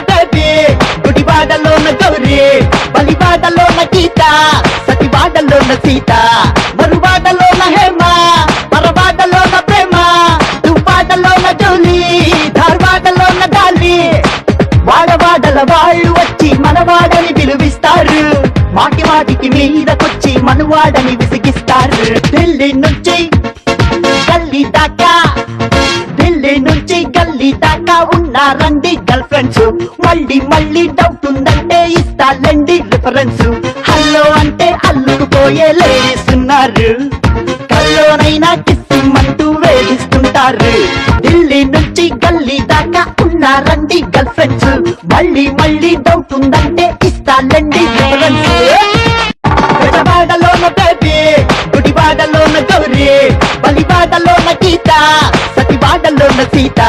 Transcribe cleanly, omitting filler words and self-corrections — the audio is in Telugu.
బేబీ, గుడివాడలోన గౌరీ, బలివాడలోన గీత, సతివాడలోన సీత, మరువాడలోన హేమ, పరవాడలోన ప్రేమ, దువ్వాడలోన జోలి, ధార్వాడలోన గాలి. వాడవాడల వాళ్ళు వచ్చి మనవాడని విలువిస్తారు, మాటి మాటికి మీదకొచ్చి మనవాడని విసిగిస్తారు. ఢిల్లీ నుంచి గల్లీ దాకా, ఢిల్లీ నుంచి గల్లీ దాకా ఉన్నారండి గర్ల్ ఫ్రెండ్స్. మళ్ళీ మళ్ళీ డౌట్ ఉందంటే ఇస్తాలండి రిఫరెన్స్. హలో అంటే అల్లుకుపోయే లేడీస్ ఉన్నారు, కల్లోనైనా కిస్సిమంటూ వేధిస్తుంటారు. ఢిల్లీ నుంచి గల్లీ దాకా ఉన్నారండి గర్ల్ ఫ్రెండ్స్. మళ్ళీ మళ్ళీ డౌట్ ఉందంటే ఇస్తాలండి రిఫరెన్స్. గుడివాడలోన బేబీ, గుడివాడలోన గౌరీ, బలివాడలోన గీత, సతివాడలోన సీత.